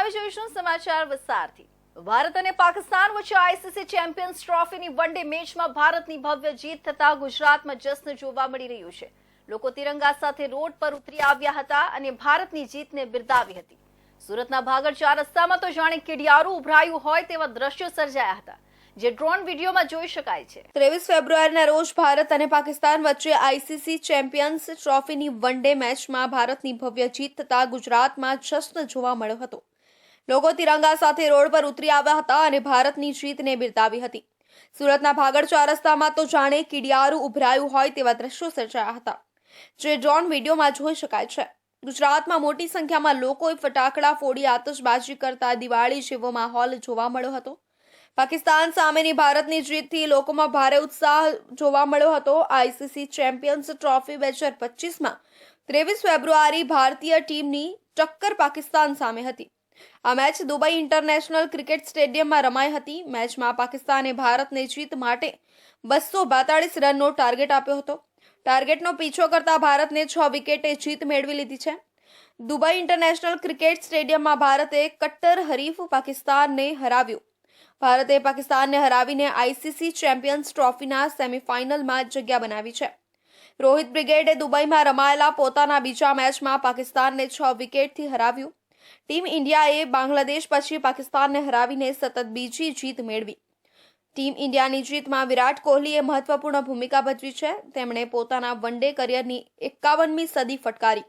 હવે જોઈશું સમાચાર વિસ્તારથી। ભારત અને પાકિસ્તાન વચ્ચે આઈસીસી ચેમ્પિયન્સ ટ્રોફીની વનડે મેચમાં ભારતની ભવ્ય જીત થતા ગુજરાતમાં જશ્ન જોવા મળી રહ્યું છે। લોકો તિરંગા સાથે રોડ પર ઉતરી આવ્યા હતા અને ભારતની જીતને બિરદાવી હતી। સુરતના ભાગળ ચાર રસ્તામાં તો જાણે કિડિયારું ઉભરાયું હોય તેવા દ્રશ્યો સર્જાયા હતા, જે ડ્રોન વિડીયોમાં જોઈ શકાય છે। 23 ફેબ્રુઆરીના રોજ ભારત અને પાકિસ્તાન વચ્ચે આઈસીસી ચેમ્પિયન્સ ટ્રોફીની વનડે મેચમાં ભારતની ભવ્ય જીત થતા ગુજરાતમાં જશ્ન જોવા મળ્યો હતો। લોકો તિરંગા સાથે રોડ પર ઉતરી આવ્યા હતા અને ભારતની જીતને બિરદાવી હતી। સુરતના ભાગળ ચાર રસ્તામાં તો જાણે કિડિયારું ઉભરાયું હોય તેવા દ્રશ્યો સર્જાયા હતા, જે ડ્રોન વિડીયોમાં જોઈ શકાય છે। ગુજરાતમાં મોટી સંખ્યામાં લોકોએ ફટાકડા ફોડી આતશબાજી કરતા દિવાળી જેવો માહોલ જોવા મળ્યો હતો। પાકિસ્તાન સામેની ભારતની જીતથી લોકોમાં ભારે ઉત્સાહ જોવા મળ્યો હતો। આઈસીસી ચેમ્પિયન્સ ટ્રોફી 2025માં 23 ફેબ્રુઆરી ભારતીય ટીમની ટક્કર પાકિસ્તાન સામે હતી। આ મેચ દુબઈ ઇન્ટરનેશનલ ક્રિકેટ સ્ટેડિયમમાં રમાઈ હતી। મેચમાં પાકિસ્તાને ભારતને જીત માટે 242 રનનો ટાર્ગેટ આપ્યો હતો। ટાર્ગેટનો પીછો કરતા ભારતને 6 વિકેટે જીત મેળવી લીધી છે। દુબઈ ઇન્ટરનેશનલ ક્રિકેટ સ્ટેડિયમમાં ભારતે કટ્ટર હરીફ પાકિસ્તાનને હરાવ્યું। ભારતે પાકિસ્તાનને હરાવીને આઈસીસી ચેમ્પિયન્સ ટ્રોફીના સેમીફાઇનલમાં જગ્યા બનાવી છે। રોહિત બ્રિગેડે દુબઈમાં રમાયેલા પોતાના બીજા મેચમાં પાકિસ્તાનને 6 વિકેટથી હરાવ્યું। ટીમ ઇન્ડિયાએ બાંગ્લાદેશ પછી પાકિસ્તાનને હરાવીને સતત બીજી જીત મેળવી। ટીમ ઇન્ડિયાની જીતમાં વિરાટ કોહલીએ મહત્વપૂર્ણ ભૂમિકા ભજવી છે। તેમણે પોતાના વનડે કરિયરની 51મી સદી ફટકારી।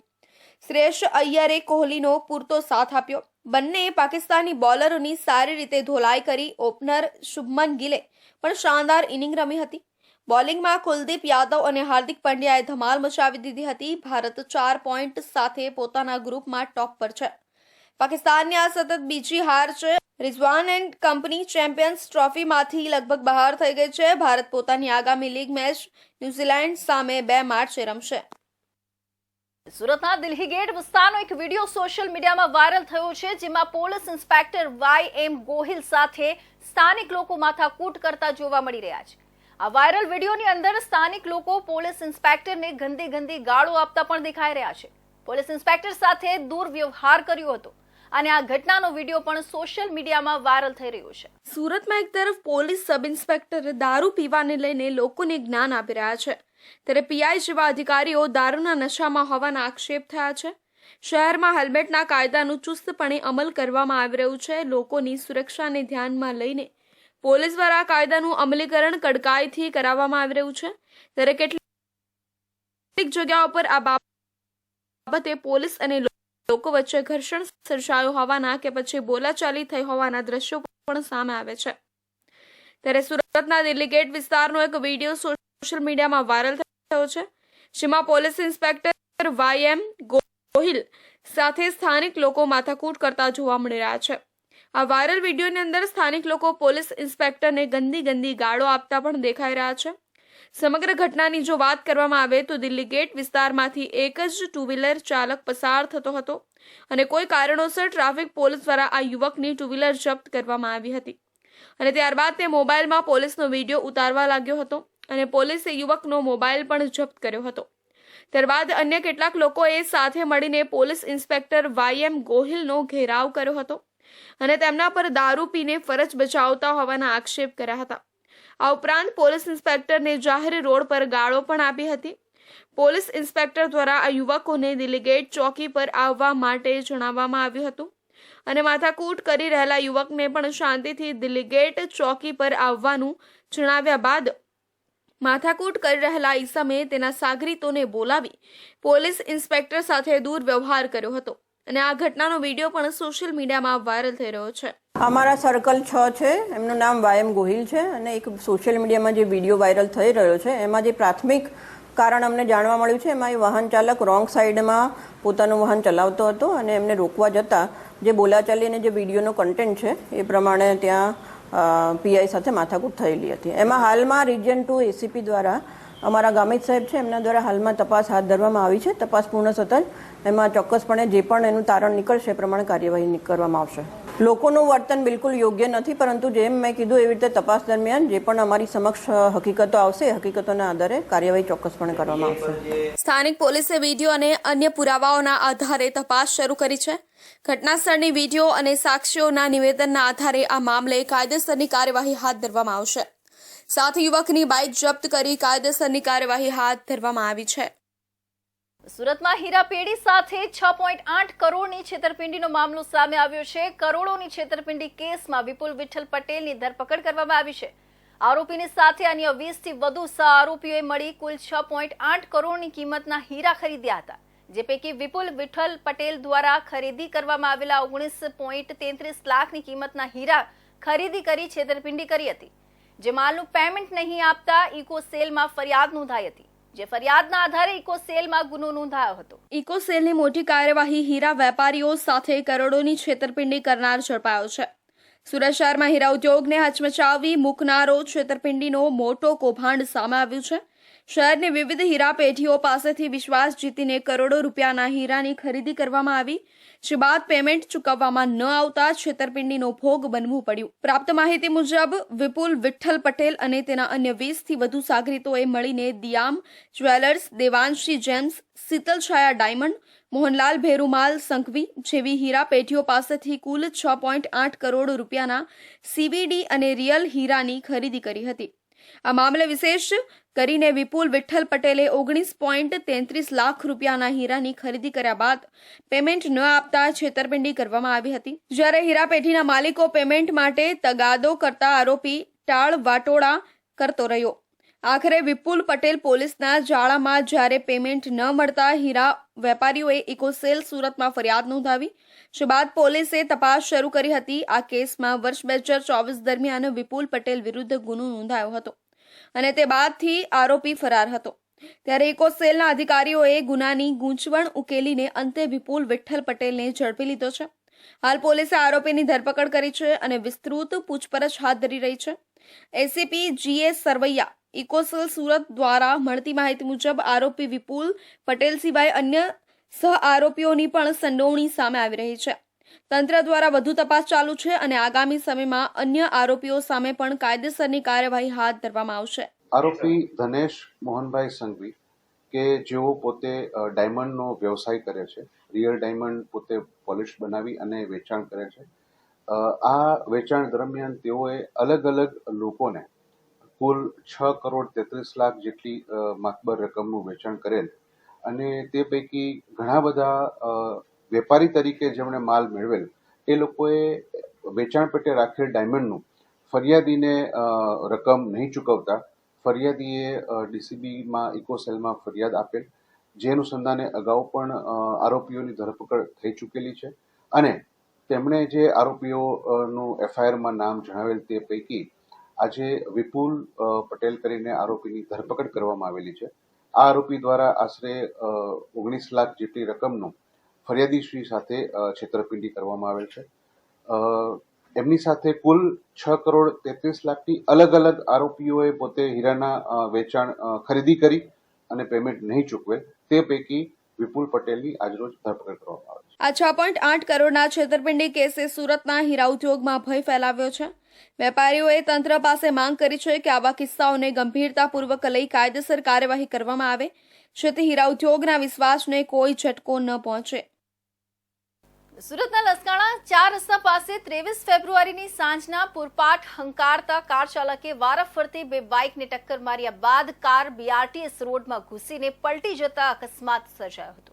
શ્રેયસ અય્યરે કોહલીનો પૂરતો સાથ આપ્યો। બંને પાકિસ્તાની બોલરોની સારી રીતે ધોલાઈ કરી। ઓપનર શુભમન ગિલે પણ શાનદાર ઇનિંગ રમી હતી। બોલિંગમાં કુલદીપ યાદવ અને હાર્દિક પંડ્યાએ ધમાલ મચાવી દીધી હતી। ભારત 4 પોઈન્ટ સાથે પોતાના ગ્રુપમાં ટોપ પર છે। પાકિસ્તાનની આ સતત બીજી હાર છે। રિઝવાન એન્ડ કંપની ચેમ્પિયન્સ ટ્રોફીમાંથી લગભગ બહાર થઈ ગઈ છે। ભારત પોતાની આગામી લીગ મેચ ન્યૂઝીલેન્ડ સામે 2 માર્ચે રમશે। સુરતના દિલ્હી ગેટ વિસ્તારનો એક વિડીયો સોશિયલ મીડિયામાં વાયરલ થયો છે, જેમાં પોલીસ ઇન્સ્પેક્ટર YM ગોહિલ સાથે સ્થાનિક લોકો માથાકૂટ કરતા જોવા મળી રહ્યા છે। આ વાયરલ વિડીયોની અંદર સ્થાનિક લોકો પોલીસ ઇન્સ્પેક્ટરને ગંદી ગાળો આપતા પણ દેખાઈ રહ્યા છે। પોલીસ ઇન્સ્પેક્ટર સાથે દુર્વ્યવહાર કર્યો હતો અને આ ઘટનાનો વિડીયો પણ સોશિયલ મીડિયામાં વાયરલ થઈ રહ્યો છે। સુરતમાં એક તરફ પોલીસ સબ ઇન્સ્પેક્ટર દારૂ પીવાને લઈને લોકોને જ્ઞાન આપી રહ્યા છે, ત્યારે પીઆઈ જેવા અધિકારીઓ દારૂના નશામાં હોવાના આક્ષેપ થયા છે। શહેરમાં હેલ્મેટના કાયદાનું ચુસ્તપણે અમલ કરવામાં આવી રહ્યું છે। લોકોની સુરક્ષાને ધ્યાનમાં લઈને પોલીસ દ્વારા કાયદાનું અમલીકરણ કડકાઈથી કરાવવામાં આવી રહ્યું છે, ત્યારે કેટલીક જગ્યાઓ પર આ બાબતે પોલીસ અને લોકો વચ્ચે ઘર્ષણ સર્જાયું હોવાના કે પછી બોલાચાલી થઈ હોવાના દ્રશ્યો પણ સામે આવે છે। ત્યારે સુરતના દિલ્હી ગેટ વિસ્તારનો એક વિડીયો સોશિયલ મીડિયામાં વાયરલ થયો છે, જેમાં પોલીસ ઇન્સ્પેક્ટર YM ગોહિલ સાથે સ્થાનિક લોકો માથાકૂટ કરતા જોવા મળી રહ્યા છે। આ વાયરલ વિડીયોની અંદર સ્થાનિક લોકો પોલીસ ઇન્સ્પેક્ટરને ગંદી ગાળો આપતા પણ દેખાઈ રહ્યા છે। સમગ્ર ઘટનાની જો વાત કરવામાં આવે તો દિલ્હી ગેટ વિસ્તારમાંથી એક જ 2 વ્હીલર ચાલક પસાર થતો હતો અને કોઈ કારણોસર ટ્રાફિક પોલીસ દ્વારા આ યુવકની 2 વ્હીલર જપ્ત કરવામાં આવી હતી અને ત્યારબાદ તે મોબાઈલમાં પોલીસનો વિડીયો ઉતારવા લાગ્યો હતો અને પોલીસે યુવકનો મોબાઈલ પણ જપ્ત કર્યો હતો। ત્યારબાદ અન્ય કેટલાક લોકોએ સાથે મળીને પોલીસ ઇન્સ્પેક્ટર YM ગોહિલનો ઘેરાવ કર્યો હતો અને તેમના પર દારૂ પીને ફરજ બજાવતા હોવાના આક્ષેપ કર્યા હતા। આ ઉપરાંત પોલીસ ઇન્સ્પેક્ટરને જાહેર રોડ પર ગાળો પણ આપી હતી। પોલીસ ઇન્સ્પેક્ટર દ્વારા આ યુવકોને દિલ્હી ગેટ ચોકી પર આવવા માટે જણાવવામાં આવ્યું હતું અને માથાકૂટ કરી રહેલા યુવકને પણ શાંતિથી દિલ્હી ગેટ ચોકી પર આવવાનું જણાવ્યા બાદ માથાકૂટ કરી રહેલા ઈસમે તેના સાગરીતોને બોલાવી પોલીસ ઇન્સ્પેક્ટર સાથે દુર્વ્યવહાર કર્યો હતો અને આ ઘટનાનો વિડીયો પણ સોશિયલ મીડિયામાં વાયરલ થઈ રહ્યો છે। અમારા સર્કલ 6 છે, એમનું નામ YM ગોહિલ છે અને એક સોશિયલ મીડિયામાં જે વિડીયો વાયરલ થઈ રહ્યો છે એમાં જે પ્રાથમિક કારણ અમને જાણવા મળ્યું છે એમાં એ વાહન ચાલક રોંગ સાઈડમાં પોતાનું વાહન ચલાવતો હતો અને એમને રોકવા જતાં જે બોલાચાલી અને જે વિડીયોનો કન્ટેન્ટ છે એ પ્રમાણે ત્યાં પીઆઈ સાથે માથાકૂટ થયેલી હતી। એમાં હાલમાં રિજિયન 2 એસીપી દ્વારા અમારા ગામિત સાહેબ છે એમના દ્વારા હાલમાં તપાસ હાથ ધરવામાં આવી છે। તપાસ પૂર્ણ થતાં એમાં ચોક્કસપણે જે પણ એનું તારણ નીકળશે એ પ્રમાણે કાર્યવાહી કરવામાં આવશે। લોકોનું વર્તન બિલકુલ યોગ્ય નથી, પરંતુ જેમ મેં કીધું એવી રીતે તપાસ દરમિયાન જે પણ અમારી સમક્ષ હકીકતો આવશે એ હકીકતોના આધારે કાર્યવાહી ચોક્કસપણે કરવામાં આવશે. સ્થાનિક પોલીસે વિડીયો અને અન્ય પુરાવાઓના આધારે તપાસ શરૂ કરી છે. ઘટનાસ્થળની વિડીયો અને સાક્ષીઓના નિવેદનના આધારે આ મામલે કાયદેસરની કાર્યવાહી હાથ ધરવામાં આવશે. સાથે યુવકની બાઇક જપ્ત કરી કાયદેસરની કાર્યવાહી હાથ ધરવામાં આવી છે. સુરતમાં હીરાપેઢી સાથે 6.8 કરોડની છેતરપિંડીનો મામલો સામે આવ્યો છે. કરોડોની છેતરપિંડી કેસમાં વિપુલ વિઠ્ઠલ પટેલની ધરપકડ કરવામાં આવી છે. આરોપીની સાથે અન્ય 20થી વધુ આરોપીઓએ મળી કુલ 6.8 કરોડની કિંમતના હીરા ખરીદ્યા હતા, જે પૈકી વિપુલ વિઠ્ઠલ પટેલ દ્વારા ખરીદી કરવામાં આવેલા 19.33 લાખની કિંમતના હીરા ખરીદી કરી છેતરપિંડી કરી હતી. જે માલનું પેમેન્ટ નહીં આપતા ઇકોસેલમાં ફરિયાદ નોંધાઈ હતી. જે ફરિયાદના આધારે ઇકોસેલમાં ગુનો નોંધાયો હતો. ઇકોસેલની મોટી કાર્યવાહી હીરા વેપારીઓ સાથે કરોડોની છેતરપિંડી કરનાર ઝડપાયો છે. સુરત શહેરમાં હીરા ઉદ્યોગને હચમચાવી મૂકનારો છેતરપિંડીનો મોટો કૌભાંડ સામે આવ્યું છે. શહેરની વિવિધ હીરા પેઢીઓ પાસેથી વિશ્વાસ જીતીને કરોડો રૂપિયાના હીરાની ખરીદી કરવામાં આવી, જે બાદ પેમેન્ટ ચૂકવવામાં ન આવતા છેતરપિંડીનો ભોગ બનવું પડ્યું. પ્રાપ્ત માહિતી મુજબ વિપુલ વિઠ્ઠલ પટેલ અને તેના અન્ય 20થી વધુ સાગરીતોએ મળીને દિયામ જ્વેલર્સ, દેવાંશી જેમ્સ, શીતલ છાયા ડાયમંડ, મોહનલાલ ભેરુમાલ સંઘવી જેવી હીરા પેઢીઓ પાસેથી કુલ 6.8 કરોડ રૂપિયાના CVD અને રિયલ હીરાની ખરીદી કરી હતી. આ મામલે વિશેષ કરીને વિપુલ વિઠ્ઠલ પટેલે 19.33 લાખ રૂપિયાના હીરાની ખરીદી કર્યા બાદ પેમેન્ટ ન આપતા છેતરપિંડી કરવામાં આવી હતી. જ્યારે હીરા પેઢીના માલિકો પેમેન્ટ માટે તગાદો કરતા આરોપી ટાળ વાટોળા કરતો રહ્યો. આખરે વિપુલ પટેલ પોલીસના જાળામાં જ્યારે પેમેન્ટ ન મળતા હીરા વેપારીઓએ ઇકોસેલ સુરતમાં ફરિયાદ નોંધાવી, જે બાદ પોલીસે તપાસ શરૂ કરી હતી. આ કેસમાં વર્ષ 2024 દરમિયાન વિપુલ પટેલ વિરુદ્ધ ગુનો નોંધાયો હતો અને તે બાદથી આરોપી ફરાર હતો. ત્યારે ઇકોસેલના અધિકારીઓએ ગુનાની ગૂંચવણ ઉકેલીને અંતે વિપુલ વિઠ્ઠલ પટેલને ઝડપી લીધો છે. હાલ પોલીસે આરોપીની ધરપકડ કરી છે અને વિસ્તૃત પૂછપરછ હાથ ધરી રહી છે. ACP GS Sarvaiya eco cell Surat દ્વારા મળતી માહિતી મુજબ આરોપી વિપુલ પટેલ સિવાય અન્ય સહ આરોપીઓની પણ સંડોવણી સામે આવી રહી છે. તંત્ર દ્વારા વધુ તપાસ ચાલુ છે અને આગામી સમયમાં અન્ય આરોપીઓ સામે પણ કાયદેસરની કાર્યવાહી હાથ ધરવામાં આવશે. આરોપી ધનેશ મોહનભાઈ સંઘવી કે જેઓ પોતે ડાયમંડનો વ્યવસાય કરે છે, રિયલ ડાયમંડ પોતે પોલિશ બનાવી અને વેચાણ કરે છે. આ વેચાણ દરમિયાન તેઓએ અલગ અલગ લોકોને કુલ 6 કરોડ 33 લાખ જેટલી માતબર રકમનું વેચાણ કરેલ અને તે પૈકી ઘણા બધા વેપારી તરીકે જેમણે માલ મેળવેલ એ લોકોએ વેચાણ પેટે રાખેલ ડાયમંડનું ફરિયાદીને રકમ નહીં ચૂકવતા ફરિયાદીએ DCBમાં ઇકોસેલમાં ફરિયાદ આપેલ, જે અનુસંધાને અગાઉ પણ આરોપીઓની ધરપકડ થઈ ચૂકેલી છે અને તેમણે જે આરોપીઓનું FIRમાં નામ જણાવેલ તે પૈકી આજે વિપુલ પટેલ કરીને આરોપીની ધરપકડ કરવામાં આવેલી છે. આ આરોપી દ્વારા આશરે 19 લાખ જેટલી રકમનું ફરિયાદીશ્રી સાથે છેતરપિંડી કરવામાં આવેલ છે. એમની સાથે કુલ 6 કરોડ 33 લાખની અલગ અલગ આરોપીઓએ પોતે હીરાના વેચાણ ખરીદી કરી અને પેમેન્ટ નહીં ચૂકવેલ, તે પૈકી વિપુલ પટેલની આજરોજ ધરપકડ કરવામાં આવી છે. આ 6.8 કરોડના છેતરપિંડી કેસે સુરતના હીરા ઉદ્યોગમાં ભય ફેલાવ્યો છે. વેપારીઓએ તંત્ર પાસે માંગ કરી છે કે આવા કિસ્સાઓને ગંભીરતાપૂર્વક લઈ કાયદેસર કાર્યવાહી કરવામાં આવે, જેથી હીરા ઉદ્યોગના વિશ્વાસને કોઈ ઝટકો ન પહોંચે. સુરતના લસકાણા 4 રસ્તા પાસે 23 ફેબ્રુઆરીની સાંજના પૂરપાટ હંકારતા કાર ચાલકે વારાફરતી બે બાઇકને ટક્કર માર્યા બાદ કાર BRTS રોડમાં ઘૂસીને પલટી જતા અકસ્માત સર્જાયો હતો,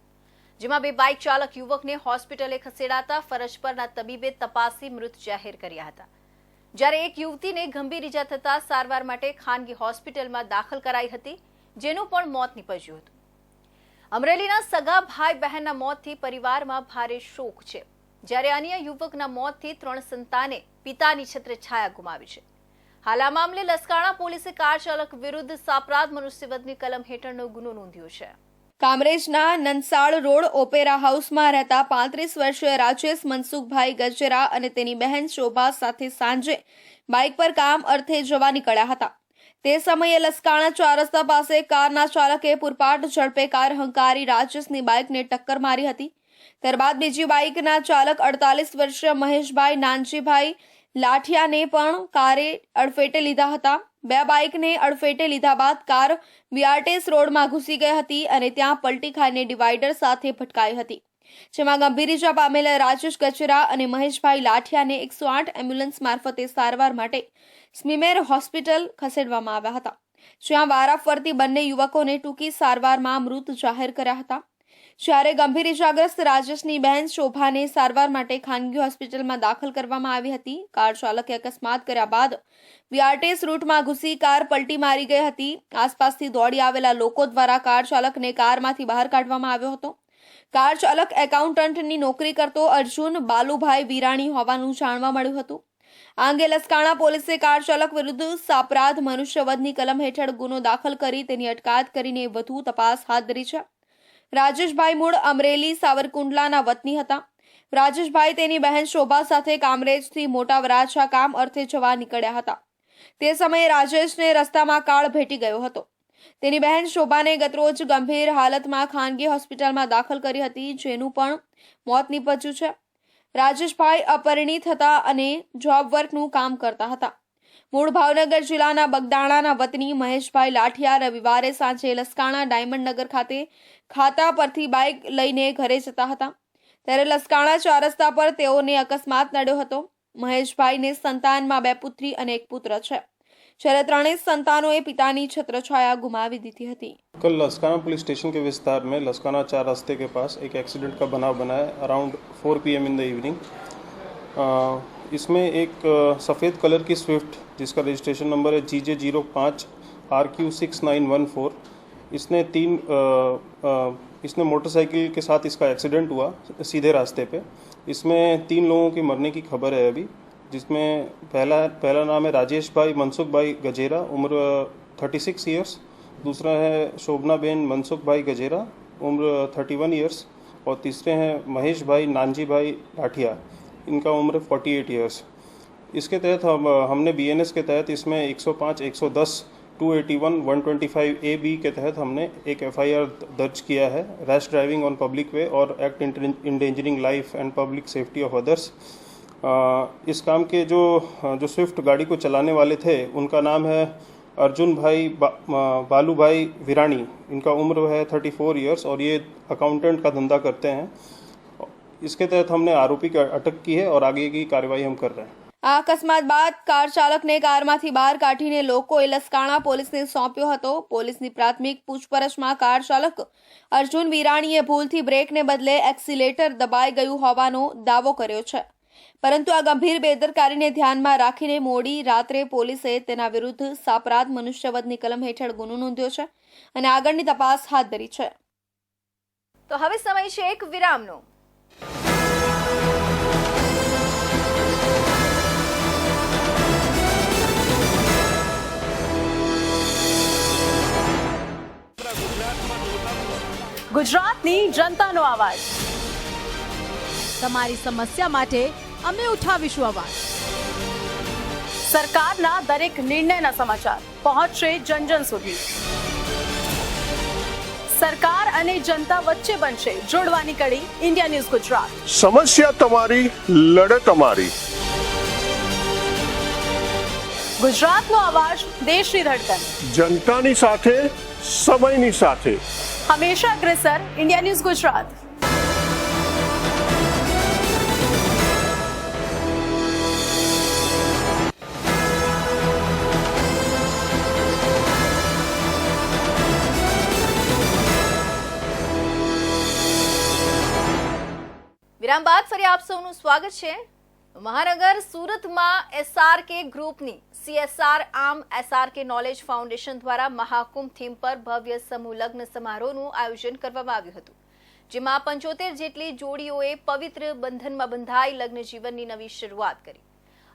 જેમાં બે બાઇક ચાલક યુવકને હોસ્પિટલે ખસેડાતા ફરજ પરના તબીબે તપાસી મૃત જાહેર કર્યા હતા. જ્યારે એક યુવતીને ગંભીર ઈજા થતા સારવાર માટે ખાનગી હોસ્પિટલમાં દાખલ કરાઈ હતી, જેનું પણ મોત નીપજ્યું હતું. અમરેલીના સગા ભાઈ બહેનના મોતથી પરિવારમાં ભારે શોક છે, જ્યારે અન્ય યુવકના મોતથી 3 સંતાને પિતાની છત્રછાયા ગુમાવી છે. હાલ આ મામલે લસકાણા પોલીસે કાર ચાલક વિરુદ્ધ સાપરાધ મનુષ્યવધની કલમ હેઠળનો ગુનો નોંધ્યો છે. કામરેજના નનસાળ રોડ ઓપેરા હાઉસમાં રહેતા 35 વર્ષીય રાજેશ મનસુખભાઈ ગજેરા અને તેની બહેન શોભા સાથે સાંજે બાઇક પર કામ અર્થે જવા નીકળ્યા હતા. તે સમયે લસકાણા 4 રસ્તા પાસે કારના ચાલકે પૂરપાટ ઝડપે કાર હંકારી રાજેશની બાઇકને ટક્કર મારી હતી, ત્યારબાદ બીજી બાઇકના ચાલક 48 વર્ષીય મહેશભાઈ નાનજીભાઈ લાઠિયાને પણ કારે અડફેટે લીધા હતા. બે બાઇકને અડફેટે લીધા બાદ કાર વિઆરટીએસ રોડમાં ઘૂસી ગઈ હતી અને ત્યાં પલટી ખાઈને ડિવાઈડર સાથે ભટકાઈ હતી, જેમાં ગંભીર ઇજા પામેલા રાજેશ ગજેરા અને મહેશભાઈ લાઠિયાને 108 એમ્બ્યુલન્સ મારફતે સારવાર માટે સ્મીમેર હોસ્પિટલ ખસેડવામાં આવ્યા હતા, જ્યાં વારાફરતી બંને યુવકોને ટૂંકી સારવારમાં મૃત જાહેર કર્યા હતા. જ્યારે ગંભીર ઇજાગ્રસ્ત રાજેશની બહેન શોભાને સારવાર માટે ખાનગી હોસ્પિટલમાં દાખલ કરવામાં આવી હતી. કાર ચાલકે અકસ્માત કર્યા બાદ વીઆરટીએસ રૂટમાં ઘૂસી કાર પલટી મારી ગઈ હતી. આસપાસથી દોડી આવેલા લોકો દ્વારા કાર ચાલકને કારમાંથી બહાર કાઢવામાં આવ્યો હતો. કાર ચાલક એકાઉન્ટન્ટની નોકરી કરતો અર્જુન બાલુભાઈ વિરાણી હોવાનું જાણવા મળ્યું હતું. આ અંગે લસકાણા પોલીસે કાર ચાલક વિરુદ્ધ સાપરાધ મનુષ્યવધની કલમ હેઠળ ગુનો દાખલ કરી તેની અટકાયત કરીને વધુ તપાસ હાથ ધરી છે. રાજેશભાઈ મૂળ અમરેલી સાવરકુંડલાના વતની હતા. રાજેશભાઈ તેની બહેન શોભા સાથે કામરેજથી મોટા વરાછા કામ અર્થે જવા નીકળ્યા હતા. તે સમયે રાજેશને રસ્તામાં કાળ ભેટી ગયો હતો. તેની બહેન શોભાને ગતરોજ ગંભીર હાલતમાં ખાનગી હોસ્પિટલમાં દાખલ કરી હતી, જેનું પણ મોત નીપજ્યું છે. રાજેશભાઈ અપરિણીત હતા અને જોબ વર્કનું કામ કરતા હતા. મૂળ ભાવનગર જિલ્લાના બગદાણાના વતની મહેશભાઈ લાઠિયા રવિવારે સાંજે લસકાણા ડાયમંડ નગર ખાતે ખાતા પરથી બાઇક લઈને ઘરે જતા હતા, ત્યારે લસકાણા 4 રસ્તા પર તેઓને અકસ્માત નડ્યો હતો. મહેશભાઈને સંતાનમાં 2 પુત્રી અને 1 પુત્ર છે, જ્યારે 3 સંતાનોએ पितानी छत्रछाया गुमावी दी थी. कल लसकाना पुलिस स्टेशन के विस्तार में लसकाना 4 रास्ते के पास एक एक्सीडेंट का बनाव बना है around 4 PM in the evening. इसमें एक सफ़ेद कलर की स्विफ्ट जिसका रजिस्ट्रेशन नंबर है GJ05 RQ6914, इसने मोटरसाइकिल के साथ इसका एक्सीडेंट हुआ सीधे रास्ते पे. इसमें 3 लोगों की मरने की खबर है अभी, जिसमें पहला नाम है राजेश भाई मनसुख भाई गजेरा, उम्र 36 ईयर्स. दूसरा है शोभना बेन मनसुख भाई गजेरा, उम्र 31 ईयर्स. और तीसरे हैं महेश भाई नानजी भाई लाठिया, इनका उम्र 48 ईयर्स. इसके तहत हमने BNS के तहत इसमें 105, 110, 281, 125 AB के तहत हमने एक FIR दर्ज किया है, रैश ड्राइविंग ऑन पब्लिक वे और act endangering life and public safety of others. इस काम के जो स्विफ्ट गाड़ी को चलाने वाले थे उनका नाम है अर्जुन भाई बालू भाई विराणी, इनका उम्र है 34 ईयर्स और ये अकाउंटेंट का धंधा करते हैं. इसके तहत हमने आरोपी की अटक की है और आगे की कार्रवाई हम कर रहे हैं. આ અકસ્માત બાદ કાર ચાલકને કારમાંથી બહાર કાઢીને લોકોએ લસકાણા પોલીસને સોંપ્યો હતો. પોલીસની પ્રાથમિક પૂછપરછમાં કાર ચાલક અર્જુન વિરાણીએ ભૂલથી બ્રેકને બદલે એક્સિલેટર દબાઈ ગયું હોવાનો દાવો કર્યો છે, પરંતુ આ ગંભીર બેદરકારીને ધ્યાનમાં રાખીને મોડી રાત્રે પોલીસે તેના વિરુદ્ધ સાપરાધ મનુષ્યવધની કલમ હેઠળ ગુનો નોંધ્યો છે અને આગળની તપાસ હાથ ધરી છે. તો હવે સમય છે એક વિરામનો. ગુજરાતની જનતાનો અવાજ. તમારી સમસ્યા માટે અમે ઉઠાવીશું અવાજ. સરકારના દરેક નિર્ણયના સમાચાર પહોંચશે જન સુધી. સરકાર અને જનતા વચ્ચે બનશે જોડવાની કડી ઇન્ડિયા ન્યૂઝ ગુજરાત. સમસ્યા તમારી, લડત અમારી. ગુજરાતનો અવાજ, દેશની ધડકન. જનતાની સાથે, સમયની સાથે. હંમેશા અગ્રેસર ઇન્ડિયા ન્યૂઝ ગુજરાત. વિરામ બાદ ફરી આપ સૌનું સ્વાગત છે. મહાનગર સુરતમાં SRK ગ્રુપની CSR આમ SRK નોલેજ ફાઉન્ડેશન દ્વારા મહાકુંભ થીમ પર ભવ્ય સમૂહ લગ્ન સમારોહનું આયોજન કરવામાં આવ્યું હતું, જેમાં 75 જેટલી જોડીઓએ પવિત્ર બંધનમાં બંધાઈ લગ્ન જીવનની નવી શરૂઆત કરી.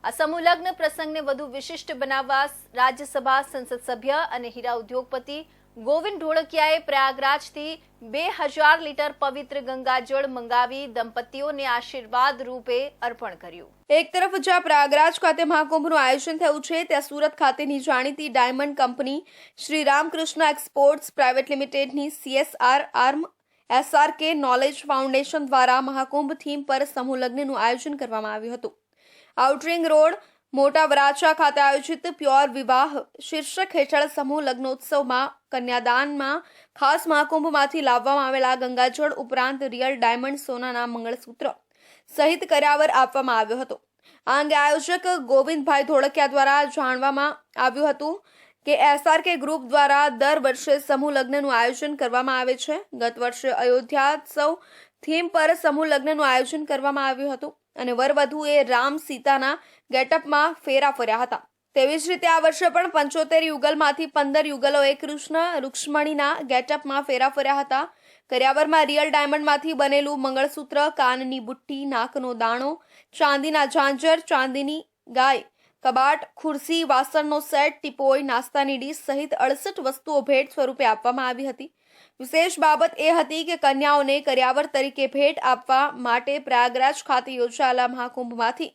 આ સમૂહ લગ્ન પ્રસંગને વધુ વિશિષ્ટ બનાવવા રાજ્યસભા સંસદ સભ્ય અને હીરા ઉદ્યોગપતિ ગોવિંદ ઢોળકિયાએ પ્રયાગરાજથી 2000 લીટર પવિત્ર ગંગાજળ મંગાવી દંપતીઓને આશીર્વાદ રૂપે અર્પણ કર્યું. એક તરફ જ્યાં પ્રયાગરાજ ખાતે મહાકુંભનું આયોજન થયું છે, ત્યાં સુરત ખાતેની જાણીતી diamond company Shri Ramkrishna exports private લિમિટેડની CSR arm SRK knowledge foundation દ્વારા મહાકુંભ થીમ પર સમૂહ લગ્નનું આયોજન કરવામાં આવ્યું હતું. આઉટરિંગ રોડ મોટા વરાછા ખાતે આયોજિત પ્યોર વિવાહ શીર્ષક હેઠળ સમૂહ લગ્નોત્સવમાં કન્યાદાનમાં ખાસ મહાકુંભમાંથી લાવવામાં આવેલા ગંગાજળ ઉપરાંત રિયલ ડાયમંડ સોનાના મંગળસૂત્ર સહિત કર્યાવર આપવામાં આવ્યો હતો. આ અંગે આયોજક ગોવિંદભાઈ ધોળકિયા દ્વારા જાણવામાં આવ્યું હતું કે SRK ગ્રુપ દ્વારા દર વર્ષે સમૂહ લગ્નનું આયોજન કરવામાં આવે છે. ગત વર્ષે અયોધ્યાત્સવ થીમ પર સમૂહ લગ્નનું આયોજન કરવામાં આવ્યું હતું અને વરવધુએ રામ સીતાના ગેટઅપમાં ફેરા ફર્યા હતા. તેવી જ રીતે આ વર્ષે પણ 75 યુગલમાંથી 15 યુગલોએ કૃષ્ણ રૂક્ષ્મણીના ગેટઅપમાં ફેરા ફર્યા હતા. કર્યાવરમાં રિયલ ડાયમંડમાંથી બનેલું મંગળસૂત્ર, કાનની બુટ્ટી, નાકનો દાણો, ચાંદીના ઝાંઝર, ચાંદીની ગાય, કબાટ, ખુરશી, વાસણનો સેટ, ટીપોઈ, નાસ્તાની ડીશ સહિત 68 વસ્તુઓ ભેટ સ્વરૂપે આપવામાં આવી હતી. વિશેષ બાબત એ હતી કે કન્યાઓને કર્યાવર તરીકે ભેટ આપવા માટે પ્રયાગરાજ ખાતે યોજાયેલા મહાકુંભમાંથી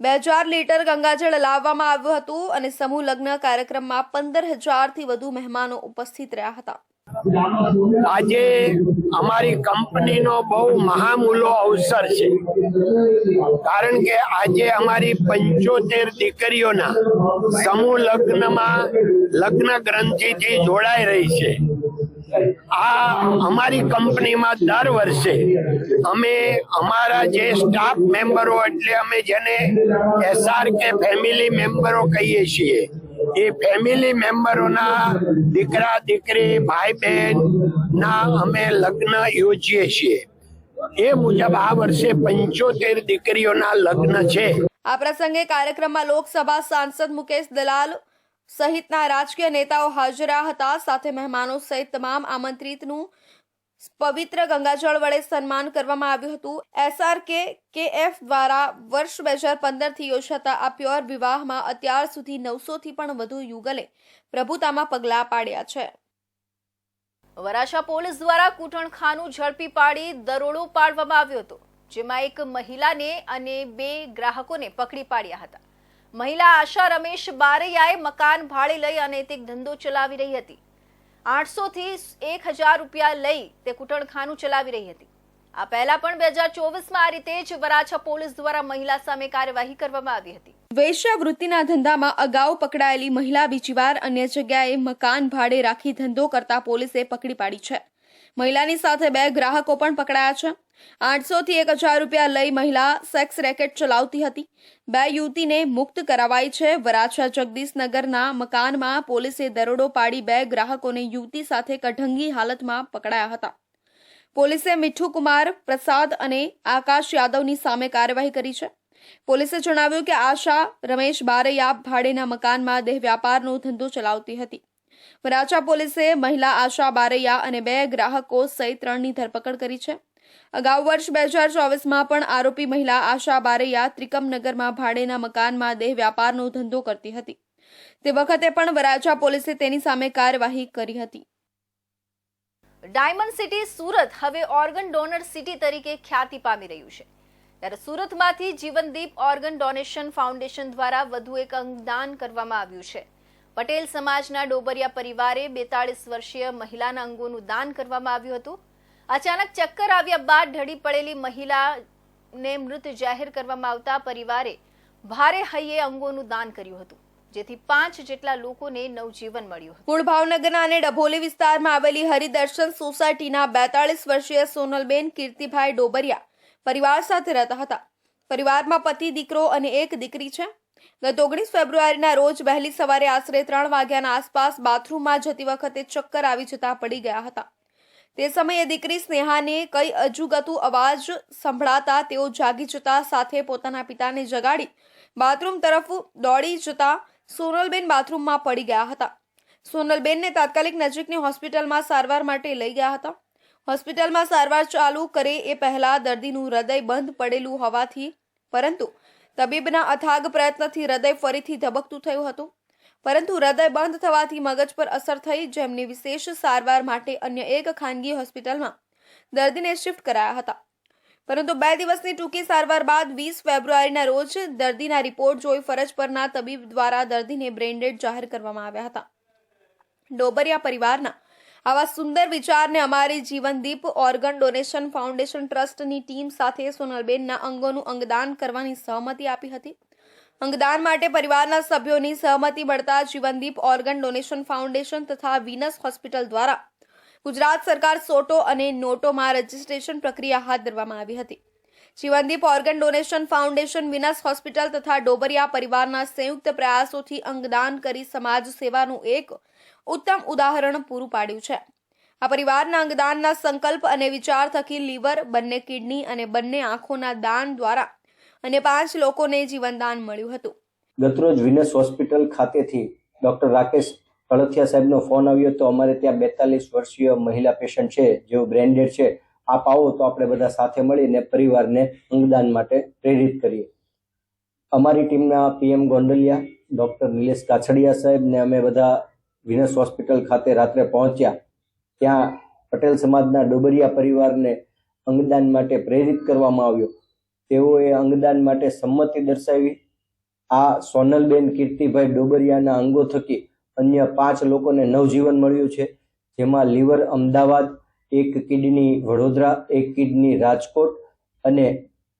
2000 લીટર ગંગાજળ લાવવામાં આવ્યું હતું અને સમૂહ લગ્ન કાર્યક્રમમાં 15,000થી વધુ મહેમાનો ઉપસ્થિત રહ્યા હતા. આજે અમારી કંપનીનો બહુ મહામૂલો અવસર છે, કારણ કે આજે અમારી 75 દીકરીઓના સમૂહ લગ્નમાં લગ્ન ગ્રંથિથી જોડાઈ રહી છે. આ અમારી કંપનીમાં દર વર્ષે અમે અમારા જે સ્ટાફ મેમ્બરો એટલે અમે જેને SRK ફેમિલી મેમ્બરો કહીએ છીએ, એ ફેમિલી મેમ્બરોના દીકરા દીકરી ભાઈ બહેન ના અમે લગ્ન યોજીએ છીએ. એ મુજબ આ વર્ષે 75 દીકરીઓના લગ્ન છે. આ પ્રસંગે કાર્યક્રમમાં લોકસભા સાંસદ મુકેશ દલાલ સહિતના રાજકીય નેતાઓ હાજર રહ્યા હતા. સાથે મહેમાનો સહિત તમામ આમંત્રિતનું પવિત્ર ગંગાજળ વડે સન્માન કરવામાં આવ્યું હતું. SRK KF દ્વારા વર્ષ 2015થી યોજાતા આ પ્યોર વિવાહમાં અત્યાર સુધી 900થી પણ વધુ યુગલે પ્રભુતામાં પગલાં પાડ્યા છે. વરાછા પોલીસ દ્વારા કૂટણખાનું ઝડપી પાડી દરોડો પાડવામાં આવ્યો હતો, જેમાં એક મહિલાને અને 2 ગ્રાહકોને પકડી પાડ્યા હતા. મહિલા આશા રમેશ બારૈયાએ મકાન ભાડે લઈ અનૈતિક ધંધો ચલાવી રહી હતી. 800 થી 1000 રૂપિયા લઈ તે કૂટણખાનું ચલાવી રહી હતી. આ પહેલા પણ 2024માં આ રીતે જ વરાછા પોલીસ દ્વારા મહિલા સામે કાર્યવાહી કરવામાં આવી હતી. વેશ્યાવૃત્તિના ધંધામાં અગાઉ પકડાયેલી મહિલા બીજી વાર અન્ય જગ્યાએ મકાન ભાડે રાખી ધંધો કરતા પોલીસે પકડી પાડી છે. મહિલાની સાથે 2 ગ્રાહકો પણ પકડાયા છે. 800 થી 1000 રૂપિયા લઈ મહિલા સેક્સ રેકેટ ચલાવતી હતી. 2 યુવતીને મુક્ત કરાવાઈ છે. વરાછા જગદીશનગરના મકાનમાં પોલીસે દરોડો પાડી 2 ગ્રાહકોને યુવતી સાથે કઢંગી હાલતમાં પકડાયા હતા. પોલીસે મીઠુ કુમાર પ્રસાદ અને આકાશ યાદવની સામે કાર્યવાહી કરી છે. પોલીસે જણાવ્યું કે આશા રમેશ બારૈયા ભાડેના મકાનમાં દેહ વ્યાપારનો ધંધો ચલાવતી હતી. વરાછા પોલીસે મહિલા આશા બારૈયા અને 2 ગ્રાહકો સહિત 3ની ધરપકડ કરી છે. અગાઉ વર્ષ 2024માં પણ આરોપી મહિલા આશા બારૈયા ત્રિકમનગરમાં ભાડેના મકાનમાં દેહ વ્યાપારનો ધંધો કરતી હતી. તે વખતે પણ વરાછા પોલીસે તેની સામે કાર્યવાહી કરી હતી. ડાયમંડ સિટી સુરત હવે ઓર્ગન ડોનર સિટી તરીકે ખ્યાતિ પામી રહ્યું છે. ત્યારે સુરતમાંથી જીવનદીપ ઓર્ગન ડોનેશન ફાઉન્ડેશન દ્વારા વધુ એક અંગદાન કરવામાં આવ્યું છે. પટેલ સમાજના ડોબરિયા પરિવારે 42 વર્ષીય મહિલાના અંગોનું દાન કરવામાં આવ્યું હતું. અચાનક ચક્કર આવ્યા બાદ ઢળી પડેલી મહિલાને મૃત જાહેર કરવામાં આવતા પરિવારે ભારે હૈયે અંગોનું દાન કર્યું હતું, જેથી 5 જેટલા લોકોને નવજીવન મળ્યું હતું. મૂળ ભાવનગરના અને ડભોલી વિસ્તારમાં આવેલી હરિદર્શન સોસાયટીના 42 વર્ષીય સોનલબેન કીર્તિભાઈ ડોબરિયા પરિવાર સાથે રહેતા હતા. પરિવારમાં પતિ, દીકરો અને 1 દીકરી છે. ગત 19 ફેબ્રુઆરીના રોજ વહેલી સવારે આશરે 3 વાગ્યાના આસપાસ બાથરૂમમાં જતી વખતે ચક્કર આવી જતા પડી ગયા હતા. તે સમયે દીકરી સ્નેહાને કઈ અજુગતું અવાજ સંભળાતા તેઓ જાગી જતા સાથે પોતાના પિતાને જગાડી બાથરૂમ તરફ દોડી જતા સોનલબેન બાથરૂમમાં પડી ગયા હતા. સોનલબેનને તાત્કાલિક નજીકની હોસ્પિટલમાં સારવાર માટે લઈ ગયા હતા. હોસ્પિટલમાં સારવાર ચાલુ કરે એ પહેલા દર્દીનું હૃદય બંધ પડેલું હોવાથી, પરંતુ તબીબના અથાગ પ્રયત્નથી હૃદય ફરીથી ધબકતું થયું હતું. પરંતુ હૃદય બંધ થવાથી મગજ પર અસર થઈ, જેમની વિશેષ સારવાર માટે અન્ય એક ખાનગી હોસ્પિટલમાં દર્દીને શિફ્ટ કરાયા હતા. પરંતુ 2 દિવસની ટૂંકી સારવાર બાદ 20 ફેબ્રુઆરીના રોજ દર્દીના રિપોર્ટ જોઈ ફરજ પરના તબીબ દ્વારા દર્દીને બ્રેઇન ડેડ જાહેર કરવામાં આવ્યા હતા. ડોબરિયા પરિવારના આવા સુંદર વિચારને અમારી જીવનદીપ ઓર્ગન ડોનેશન ફાઉન્ડેશન ટ્રસ્ટની ટીમ સાથે સોનલબેનના અંગોનું અંગદાન કરવાની સહમતિ આપી હતી. અંગદાન માટે પરિવારના સભ્યોની સહમતિ મળતા જીવનદીપ ઓર્ગન ડોનેશન ફાઉન્ડેશન તથા વિનસ હોસ્પિટલ દ્વારા ગુજરાત સરકાર સોટો અને નોટોમાં રજીસ્ટ્રેશન પ્રક્રિયા હાથ ધરવામાં આવી હતી. જીવનદીપ organ donation foundation Venus hospital તથા ડોબરિયા પરિવારના સંયુક્ત પ્રયાસોથી અંગદાન કરી સમાજ સેવાનું એક ઉત્તમ ઉદાહરણ પૂરું પાડ્યું છે. આ પરિવારના અંગદાનના સંકલ્પ અને વિચાર થકી લીવર, બંને કિડની અને બંને આંખોના દાન દ્વારા અને 5 લોકોને જીવનદાન મળ્યું હતું. ગતરોજ વિનસ હોસ્પિટલ ખાતેથી ડોક્ટર રાકેશ કળથિયા સાહેબનો ફોન આવ્યો તો અમારે ત્યાં 42 વર્ષીય મહિલા પેશન્ટ છે જેઓ બ્રેન્ડેડ છે, આપ આવો તો આપણે બધા સાથે મળીને પરિવારને અંગદાન માટે પ્રેરિત કરીએ. અમારી ટીમના PM ગોંડલિયા, ડોક્ટર નિલેશ કાછડિયા સાહેબ ને અમે બધા વિનસ હોસ્પિટલ ખાતે રાત્રે પહોંચ્યા. ત્યાં પટેલ સમાજના ડોબરિયા પરિવારને અંગદાન માટે પ્રેરિત કરવામાં આવ્યો. તેઓએ અંગદાન માટે સંમતિ દર્શાવી. આ સોનલબેન કીર્તિભાઈ ડોબરિયાના અંગો થકી અન્ય 5 લોકોને નવજીવન મળ્યું છે, જેમાં liver Ahmedabad, 1 kidney Vadodara, 1 kidney Rajkot અને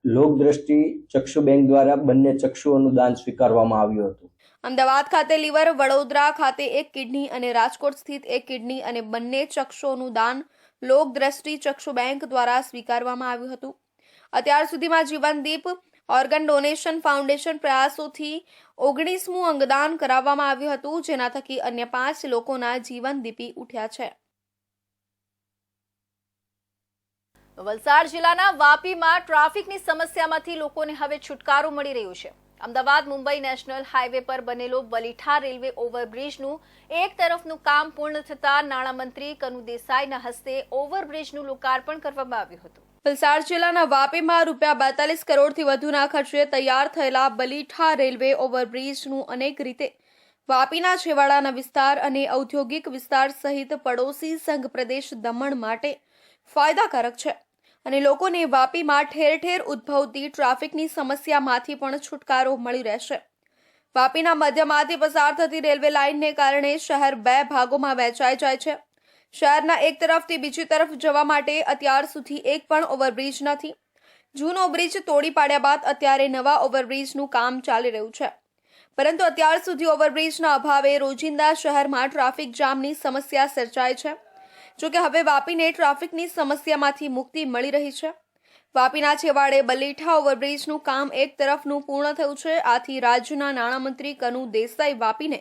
લોકદ્રષ્ટિ ચક્ષુ બેંક દ્વારા બંને ચક્ષુઓનું દાન સ્વીકારવામાં આવ્યું હતું. અમદાવાદ ખાતે લીવર, વડોદરા ખાતે 1 કિડની અને રાજકોટ સ્થિત 1 કિડની અને બંને ચક્ષુઓનું દાન લોકદ્રષ્ટિ ચક્ષુ બેંક દ્વારા સ્વીકારવામાં આવ્યું હતું. અત્યાર સુધીમાં જીવનદીપ ઓર્ગન ડોનેશન ફાઉન્ડેશન પ્રયાસોથી 19મું અંગદાન કરાવવામાં આવ્યું હતું, જેના થકી અન્ય 5 લોકોના જીવન દીપી ઉઠ્યા છે. વલસાડ જિલ્લાના વાપીમાં ટ્રાફિકની સમસ્યામાંથી લોકોને હવે છુટકારો મળી રહ્યો છે. અમદાવાદ મુંબઈ નેશનલ હાઈવે પર બનેલો બલીઠા રેલવે ઓવરબ્રિજનું એક તરફનું કામ પૂર્ણ થતાં નાણામંત્રી કનુ દેસાઈના હસ્તે ઓવરબ્રિજનું લોકાર્પણ કરવામાં આવ્યું હતું. વલસાડ જિલ્લાના વાપીમાં ₹42 કરોડથી વધુના ખર્ચે તૈયાર થયેલા બલીઠા રેલવે ઓવરબ્રિજનું અનેક રીતે વાપીના છેવાડાના વિસ્તાર અને ઔદ્યોગિક વિસ્તાર સહિત પડોશી સંઘ પ્રદેશ દમણ માટે ફાયદાકારક છે અને લોકોને વાપીમાં ઠેર ઠેર ઉદ્ભવતી ટ્રાફિકની સમસ્યામાંથી પણ છુટકારો મળી રહેશે. વાપીના મધ્યમાંથી પસાર થતી રેલવે લાઇનને કારણે શહેર 2 ભાગોમાં વહેંચાઈ જાય છે. શહેરના એક તરફથી બીજી તરફ જવા માટે અત્યાર સુધી એક પણ ઓવરબ્રિજ નથી. જૂનો બ્રિજ તોડી પાડ્યા બાદ અત્યારે નવા ઓવરબ્રિજનું કામ ચાલી રહ્યું છે, પરંતુ અત્યાર સુધી ઓવરબ્રિજના અભાવે રોજિંદા શહેરમાં ટ્રાફિક જામની સમસ્યા સર્જાય છે. જોકે હવે વાપીને ટ્રાફિકની સમસ્યામાંથી મુક્તિ મળી રહી છે. વાપીના છેવાડે બલીઠા ઓવરબ્રિજનું કામ એક તરફનું પૂર્ણ થયું છે. આથી રાજ્યના નાણામંત્રી કનુ દેસાઈ વાપીને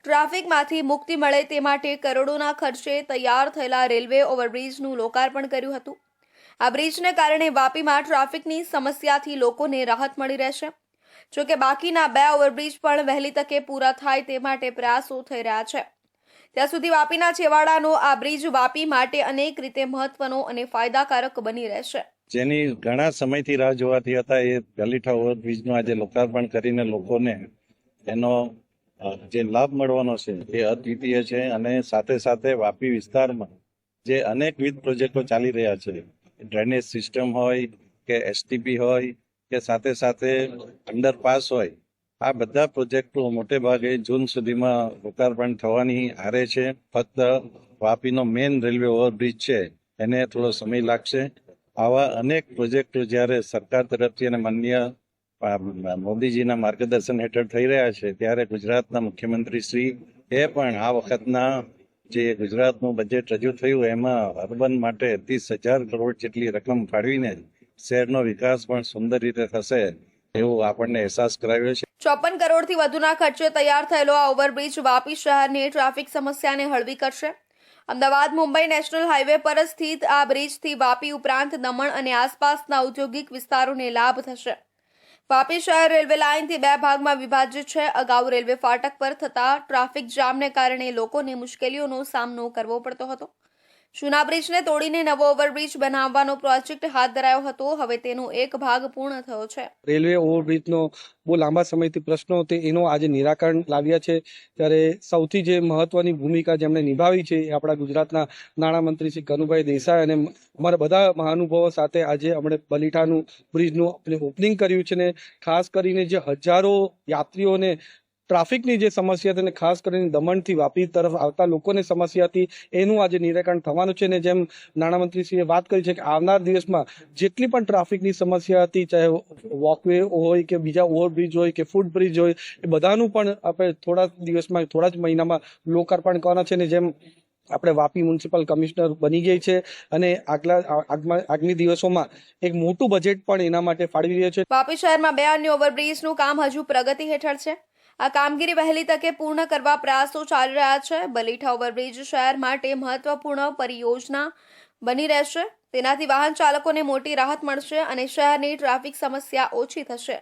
ટ્રાફિકમાંથી મુક્તિ મળે તે માટે કરોડોના ખર્ચે તૈયાર થયેલા રેલવે ઓવરબ્રિજનું લોકાર્પણ કર્યું હતું. આ બ્રિજને કારણે વાપીમાં ટ્રાફિકની સમસ્યાથી લોકોને રાહત મળી રહેશે. જોકે બાકીના 2 ઓવરબ્રિજ પણ વહેલી તકે પૂરા થાય તે માટે પ્રયાસો થઈ રહ્યા છે. ત્યાં સુધી વાપીના છેવાડાનો આ બ્રિજ વાપી માટે અનેક રીતે મહત્વનો અને ફાયદાકારક બની રહેશે. જેની ઘણા સમયથી રાહ જોવાતી હતા એ બલીઠા ઓવરબ્રિજનું આજે લોકાર્પણ કરીને લોકોને એનો જે લાભ મળવાનો છે એ અદ્વિતીય છે. અને સાથે સાથે વાપી વિસ્તારમાં જે અનેકવિધ પ્રોજેક્ટો ચાલી રહ્યા છે, ડ્રેનેજ સિસ્ટમ હોય કે STP હોય કે સાથે સાથે અંડરપાસ હોય, આ બધા પ્રોજેક્ટો મોટે ભાગે જૂન સુધીમાં લોકાર્પણ થવાની આરે છે. ફક્ત વાપીનો મેઇન રેલવે ઓવરબ્રિજ છે એને થોડો સમય લાગશે. આવા અનેક પ્રોજેક્ટો જ્યારે સરકાર તરફથી અને માનનીય મોદીજીના માર્ગદર્શન હેઠળ થઈ રહ્યા છે ત્યારે ગુજરાતના મુખ્યમંત્રી શ્રી એ પણ આ વખતના જે ગુજરાતનું બજેટ રજૂ થયું એમાં અર્બન માટે 30,000 કરોડ જેટલી રકમ ફાળવીને શહેરનો વિકાસ પણ સુંદર રીતે થશે એવું આપણને અહેસાસ કરાવ્યો છે. 54 કરોડથી વધુના ખર્ચે તૈયાર થયેલો આ ઓવરબ્રિજ વાપી શહેરની ટ્રાફિક સમસ્યાને હળવી કરશે. અમદાવાદ મુંબઈ નેશનલ હાઈવે પર સ્થિત આ બ્રિજથી વાપી ઉપરાંત દમણ અને આસપાસના ઔદ્યોગિક વિસ્તારોને લાભ થશે. વાપી શહેર રેલવે લાઇનથી 2 ભાગમાં વિભાજિત છે. અગાઉ રેલવે ફાટક પર થતા ટ્રાફિક જામને કારણે લોકોને મુશ્કેલીઓનો સામનો કરવો પડતો હતો. જૂના બ્રિજને તોડીને નવો ઓવરબ્રિજ બનાવવાનો પ્રોજેક્ટ હાથ ધરાયો હતો. હવે તેનો એક ભાગ પૂર્ણ થયો છે. રેલવે ઓવરબ્રિજનો બહુ લાંબા સમયથી પ્રશ્નો હતો એનો આજે નિરાકરણ લાવ્યા છે. ત્યારે સૌથી જે મહત્વની ભૂમિકા જેમણે નિભાવી છે એ આપણા ગુજરાતના નાણામંત્રી શ્રી કનુભાઈ દેસાઈ અને અમારા બધા મહાનુભાવો સાથે આજે આપણે બલીઠાનું બ્રિજનું ઓપનિંગ કર્યું છે. ને ખાસ કરીને જે હજારો યાત્રીઓને ટ્રાફિકની જે સમસ્યા હતી અને ખાસ કરીને દમણથી વાપી તરફ આવતા લોકોની સમસ્યા હતી એનું આજે નિરાકરણ થવાનું છે. અને જેમ નાણામંત્રીશ્રીએ વાત કરી છે કે આવનાર દિવસમાં જેટલી પણ ટ્રાફિકની સમસ્યા હતી, ચાહે વોકવે હોય કે બીજા ઓવરબ્રિજ હોય કે ફૂટ બ્રિજ હોય, એ બધાનું પણ આપણે થોડા દિવસમાં, થોડા જ મહિનામાં લોકાર્પણ કરવાના છે. ને જેમ આપણે વાપી મ્યુનિસિપલ કમિશનર બની ગઈ છે અને આગામી દિવસોમાં એક મોટું બજેટ પણ એના માટે ફાળવી રહ્યો છે. વાપી શહેરમાં 2 અન્ય ઓવરબ્રિજનું કામ હજુ પ્રગતિ હેઠળ છે. આ કામગીરી વહેલી તકે પૂર્ણ કરવા પ્રયાસો ચાલી રહ્યા છે. બલીઠા ઓવરબ્રિજ શહેર માટે મહત્વપૂર્ણ પરિયોજના બની રહેશે. તેનાથી વાહન ચાલકોને મોટી રાહત મળશે અને શહેરની ટ્રાફિક સમસ્યા ઓછી થશે.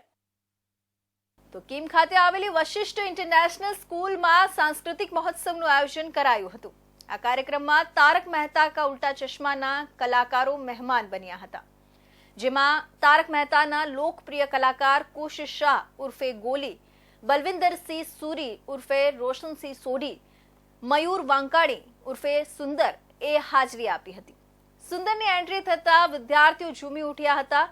તો કીમ ખાતે આવેલી વશિષ્ઠ ઇન્ટરનેશનલ સ્કૂલમાં સાંસ્કૃતિક મહોત્સવનું આયોજન કરાયું હતું. આ કાર્યક્રમમાં તારક મહેતા કા ઉલ્ટા ચશ્માના કલાકારો મહેમાન બન્યા હતા, જેમાં તારક મહેતાના લોકપ્રિય કલાકાર કુશ શાહ ઉર્ફે ગોલી, બલવિંદરસિંહ સુરી ઉર્ફે રોશનસિંહ સોઢી, મયુર વાંકાણી ઉર્ફે સુંદર એ હાજરી આપી હતી. સુંદરની એન્ટ્રી થતા વિદ્યાર્થીઓ ઝૂમી ઉઠ્યા હતા.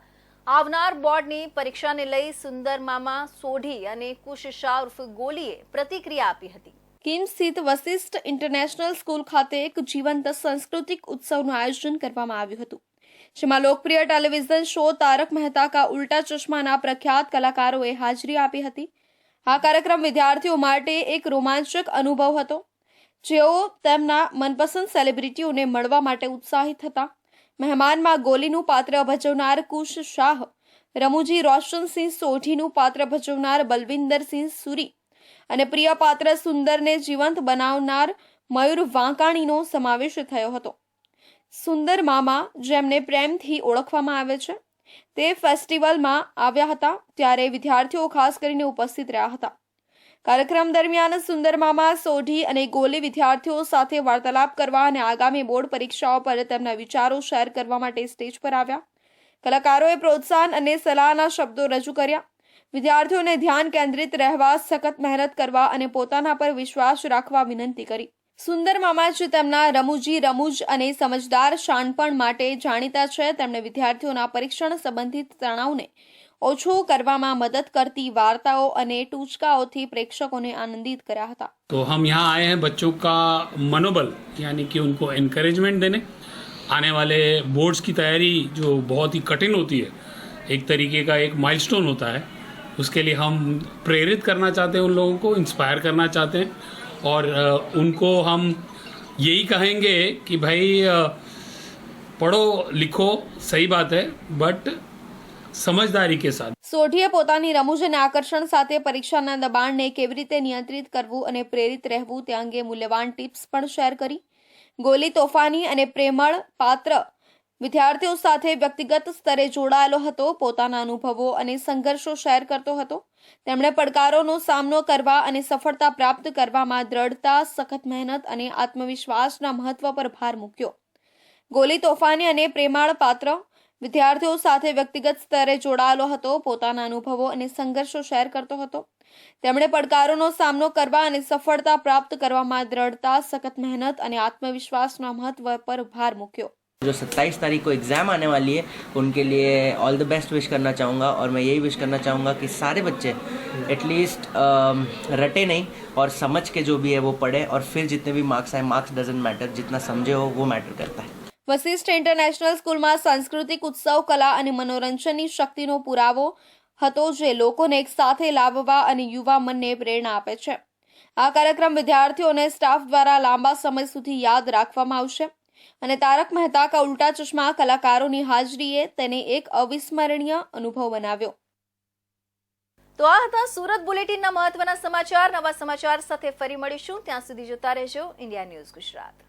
આવનાર બોર્ડની પરીક્ષાને લઈ સુંદર મામા સોઢી અને કુશ શાહ ઉર્ફે ગોલીએ પ્રતિક્રિયા આપી હતી. કીમ સ્થિત વશિષ્ઠ ઇન્ટરનેશનલ સ્કૂલ ખાતે એક જીવંત સાંસ્કૃતિક ઉત્સવનું આયોજન કરવામાં આવ્યું હતું, જેમાં લોકપ્રિય ટેલિવિઝન શો તારક મહેતા કા ઉલ્ટા ચશ્માના પ્રખ્યાત કલાકારોએ હાજરી આપી હતી. આ કાર્યક્રમ વિદ્યાર્થીઓ માટે એક રોમાંચક અનુભવ હતો, જેઓ તેમના મનપસંદ સેલિબ્રિટીઓને મળવા માટે ઉત્સાહિત હતા. મહેમાનમાં ગોલીનું પાત્ર ભજવનાર કુશ શાહ, રમૂજી રોશનસિંહ સોઢીનું પાત્ર ભજવનાર બલવિંદરસિંહ સુરી અને પ્રિય પાત્ર સુંદરને જીવંત બનાવનાર મયુર વાંકાણીનો સમાવેશ થયો હતો. સુંદર મામા, જેમને પ્રેમથી ઓળખવામાં આવે છે, તે ફેસ્ટિવલમાં આવ્યા હતા ત્યારે વિદ્યાર્થીઓ ખાસ કરીને ઉપસ્થિત રહ્યા હતા. કાર્યક્રમ દરમિયાન સુંદર મામા સોઢી અને ગોલી વિદ્યાર્થીઓ સાથે વાર્તાલાપ કરવા અને આગામી બોર્ડ પરીક્ષાઓ પર તેમના વિચારો શેર કરવા માટે સ્ટેજ પર આવ્યા. કલાકારોએ પ્રોત્સાહન અને સલાહના શબ્દો રજૂ કર્યા. વિદ્યાર્થીઓને ધ્યાન કેન્દ્રિત રહેવા, સખત મહેનત કરવા અને પોતાના પર વિશ્વાસ રાખવા વિનંતી કરી. સુંદર મામાજી તેમના રમૂજ અને સમજદાર શાણપણ માટે જાણીતા છે. તેમણે વિદ્યાર્થીઓના પરીક્ષણ સંબંધિત તણાવને ઓછો કરવામાં મદદ કરતી વાર્તાઓ અને ટૂચકાઓથી પ્રેક્ષકોને આનંદિત કર્યા હતા. तो हम यहाँ आए हैं बच्चों का मनोबल यानी कि उनको एनकरेजमेंट देने. आने वाले बोर्ड्स की तैयारी जो बहुत ही कठिन होती है, एक तरीके का एक माइलस्टोन होता है, उसके लिए हम प्रेरित करना चाहते हैं, उन लोगों को इंस्पायर करना चाहते हैं और उनको हम यही कहेंगे कि भाई पढ़ो लिखो सही बात है बट સમજદારી કે સાથ. સોઢીએ પોતાની રમૂજ અને આકર્ષણ સાથે પરીક્ષાના દબાણને કેવી રીતે નિયંત્રિત કરવું અને પ્રેરિત રહેવું તે અંગે મૂલ્યવાન ટિપ્સ પણ શેર કરી. ગોલી તોફાની અને પ્રેમળ પાત્ર વિદ્યાર્થીઓ સાથે વ્યક્તિગત સ્તરે જોડાયેલો હતો, પોતાના અનુભવો અને સંઘર્ષો શેર કરતો હતો. તેમણે પડકારોનો સામનો કરવા અને સફળતા પ્રાપ્ત કરવામાં દ્રઢતા, સખત મહેનત અને આત્મવિશ્વાસના મહત્વ પર ભાર મૂક્યો. ગોલી તોફાની અને પ્રેમાળ પાત્ર વિદ્યાર્થીઓ સાથે વ્યક્તિગત સ્તરે જોડાયેલો હતો, પોતાના અનુભવો અને સંઘર્ષો શેર કરતો હતો. તેમણે પડકારોનો સામનો કરવા અને સફળતા પ્રાપ્ત કરવામાં દ્રઢતા, સખત મહેનત અને આત્મવિશ્વાસના મહત્વ પર ભાર મૂક્યો. जो 27 तारीख को एग्ज़ाम आने वाली है उनके लिए ऑल द बेस्ट विश करना चाहूँगा और मैं यही विश करना चाहूँगा कि सारे बच्चे एटलीस्ट रटे नहीं और समझ के जो भी है वो पढ़े और फिर जितने भी मार्क्स आए, मार्क्स डजंट मैटर, जितना समझे हो वो मैटर करता है. વશિષ્ઠ ઇન્ટરનેશનલ સ્કૂલમાં સાંસ્કૃતિક ઉત્સવ, કલા અને મનોરંજનની શક્તિનો પુરાવો હતો, જે લોકોને એક સાથે લાવવા અને યુવા મનને પ્રેરણા આપે છે. આ કાર્યક્રમ વિદ્યાર્થીઓ અને સ્ટાફ દ્વારા લાંબા સમય સુધી યાદ રાખવામાં આવશે અને તારક મહેતા કા ઉલ્ટા ચશ્મા કલાકારોની હાજરીએ તેને એક અવિસ્મરણીય અનુભવ બનાવ્યો. તો આ હતા સુરત બુલેટિનના મહત્વના સમાચાર. નવા સમાચાર સાથે ફરી મળીશું. ત્યાં સુધી જોતા રહેજો ઇન્ડિયા ન્યૂઝ ગુજરાત.